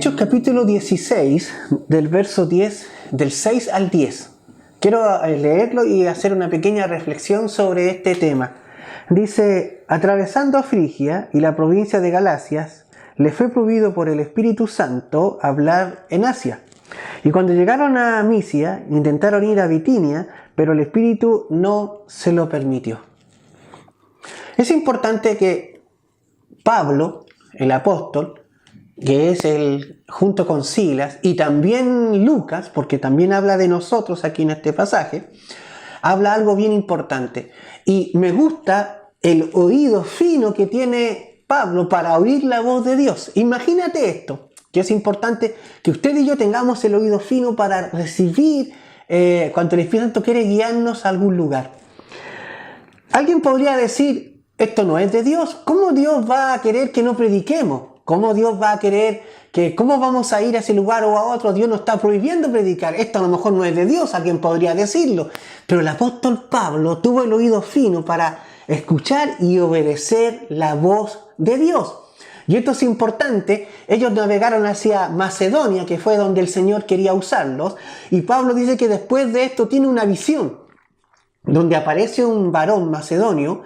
Hechos capítulo 16, del verso 10, del 6 al 10. Quiero leerlo y hacer una pequeña reflexión sobre este tema. Dice: atravesando Frigia y la provincia de Galacias, le fue prohibido por el Espíritu Santo hablar en Asia. Y cuando llegaron a Misia, intentaron ir a Bitinia, pero el Espíritu no se lo permitió. Es importante que Pablo, el apóstol, que es junto con Silas, y también Lucas, porque también habla de nosotros aquí en este pasaje, habla algo bien importante. Y me gusta el oído fino que tiene Pablo para oír la voz de Dios. Imagínate esto, que es importante que usted y yo tengamos el oído fino para recibir cuando el Espíritu Santo quiere guiarnos a algún lugar. Alguien podría decir: esto no es de Dios. ¿Cómo Dios va a querer que no prediquemos? ¿Cómo Dios va a querer cómo vamos a ir a ese lugar o a otro? Dios nos está prohibiendo predicar. Esto a lo mejor no es de Dios, alguien podría decirlo. Pero el apóstol Pablo tuvo el oído fino para escuchar y obedecer la voz de Dios. Y esto es importante. Ellos navegaron hacia Macedonia, que fue donde el Señor quería usarlos. Y Pablo dice que después de esto tiene una visión, donde aparece un varón macedonio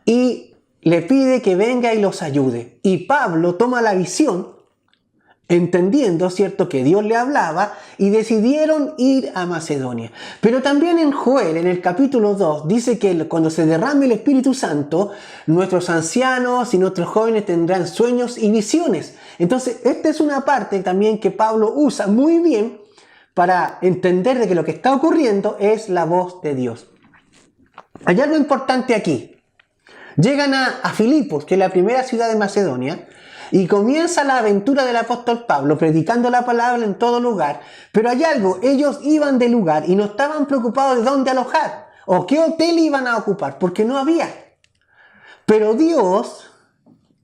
y le pide que venga y los ayude. Y Pablo toma la visión, entendiendo, ¿cierto?, que Dios le hablaba, y decidieron ir a Macedonia. Pero también en Joel, en el capítulo 2, dice que cuando se derrame el Espíritu Santo, nuestros ancianos y nuestros jóvenes tendrán sueños y visiones. Entonces, esta es una parte también que Pablo usa muy bien para entender de que lo que está ocurriendo es la voz de Dios. Hay algo importante aquí. Llegan a Filipos, que es la primera ciudad de Macedonia, y comienza la aventura del apóstol Pablo, predicando la palabra en todo lugar. Pero hay algo: ellos iban de lugar y no estaban preocupados de dónde alojar o qué hotel iban a ocupar, porque no había. Pero Dios,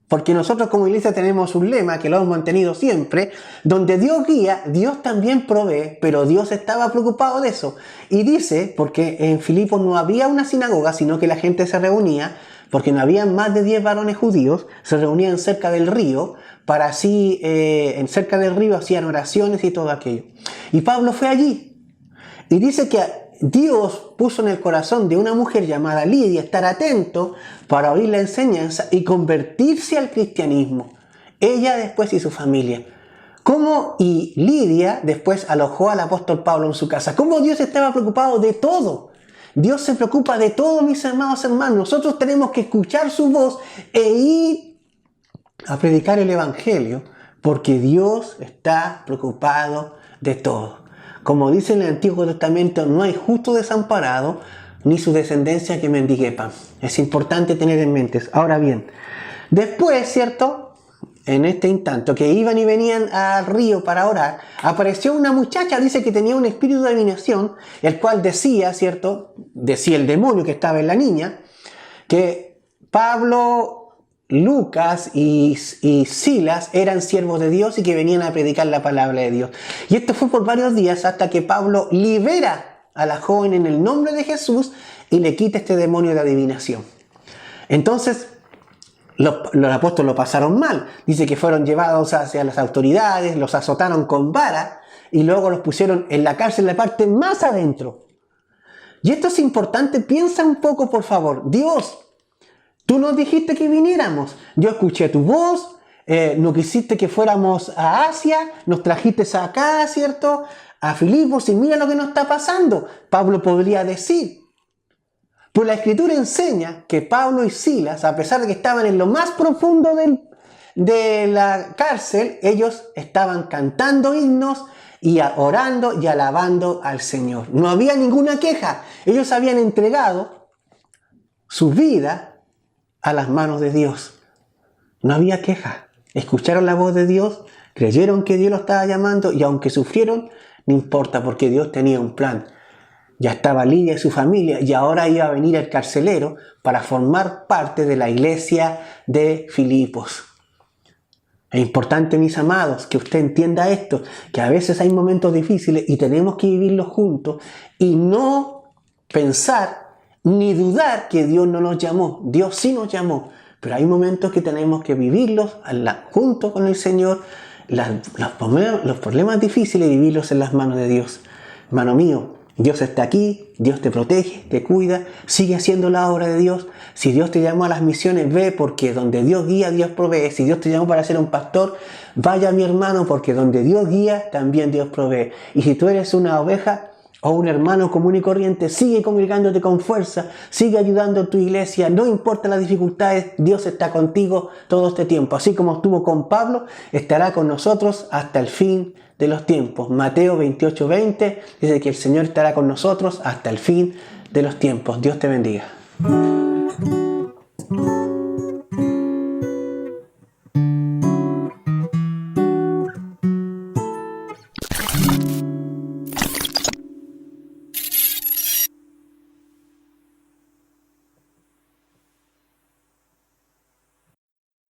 porque nosotros como iglesia tenemos un lema que lo hemos mantenido siempre: donde Dios guía, Dios también provee. Pero Dios estaba preocupado de eso. Y dice, porque en Filipos no había una sinagoga, sino que la gente se reunía, porque no había más de 10 varones judíos, se reunían cerca del río, para así, cerca del río hacían oraciones y todo aquello. Y Pablo fue allí. Y dice que Dios puso en el corazón de una mujer llamada Lidia estar atento para oír la enseñanza y convertirse al cristianismo. Ella después y su familia. Cómo y Lidia después alojó al apóstol Pablo en su casa. Cómo Dios estaba preocupado de todo. Dios se preocupa de todo, mis amados hermanos. Nosotros tenemos que escuchar su voz e ir a predicar el evangelio, porque Dios está preocupado de todo. Como dice en el Antiguo Testamento, no hay justo desamparado, ni su descendencia que mendigue pan. Es importante tener en mente. Ahora bien, después, ¿cierto?, en este instante que iban y venían al río para orar, apareció una muchacha, dice que tenía un espíritu de adivinación, el cual decía, ¿cierto?, decía el demonio que estaba en la niña, que Pablo, Lucas y Silas eran siervos de Dios y que venían a predicar la palabra de Dios. Y esto fue por varios días hasta que Pablo libera a la joven en el nombre de Jesús y le quita este demonio de adivinación. Entonces, los apóstoles lo pasaron mal. Dice que fueron llevados hacia las autoridades, los azotaron con vara y luego los pusieron en la cárcel, en la parte más adentro. Y esto es importante. Piensa un poco, por favor. Dios, tú nos dijiste que viniéramos. Yo escuché tu voz. No quisiste que fuéramos a Asia. Nos trajiste acá, ¿cierto?, a Filipos, y mira lo que nos está pasando. Pablo podría decir. Pues la Escritura enseña que Pablo y Silas, a pesar de que estaban en lo más profundo de la cárcel, ellos estaban cantando himnos y orando y alabando al Señor. No había ninguna queja. Ellos habían entregado su vida a las manos de Dios. No había queja. Escucharon la voz de Dios, creyeron que Dios los estaba llamando, y aunque sufrieron, no importa, porque Dios tenía un plan. Ya estaba Lidia y su familia, y ahora iba a venir el carcelero para formar parte de la iglesia de Filipos. Es importante, mis amados, que usted entienda esto, que a veces hay momentos difíciles y tenemos que vivirlos juntos y no pensar ni dudar que Dios no nos llamó. Dios sí nos llamó, pero hay momentos que tenemos que vivirlos junto con el Señor, los problemas difíciles, vivirlos en las manos de Dios. Hermano mío, Dios está aquí, Dios te protege, te cuida, sigue haciendo la obra de Dios. Si Dios te llamó a las misiones, ve, porque donde Dios guía, Dios provee. Si Dios te llamó para ser un pastor, vaya, mi hermano, porque donde Dios guía, también Dios provee. Y si tú eres una oveja o un hermano común y corriente, sigue congregándote con fuerza, sigue ayudando a tu iglesia, no importa las dificultades, Dios está contigo todo este tiempo. Así como estuvo con Pablo, estará con nosotros hasta el fin de los tiempos. Mateo 28:20 dice que el Señor estará con nosotros hasta el fin de los tiempos. Dios te bendiga.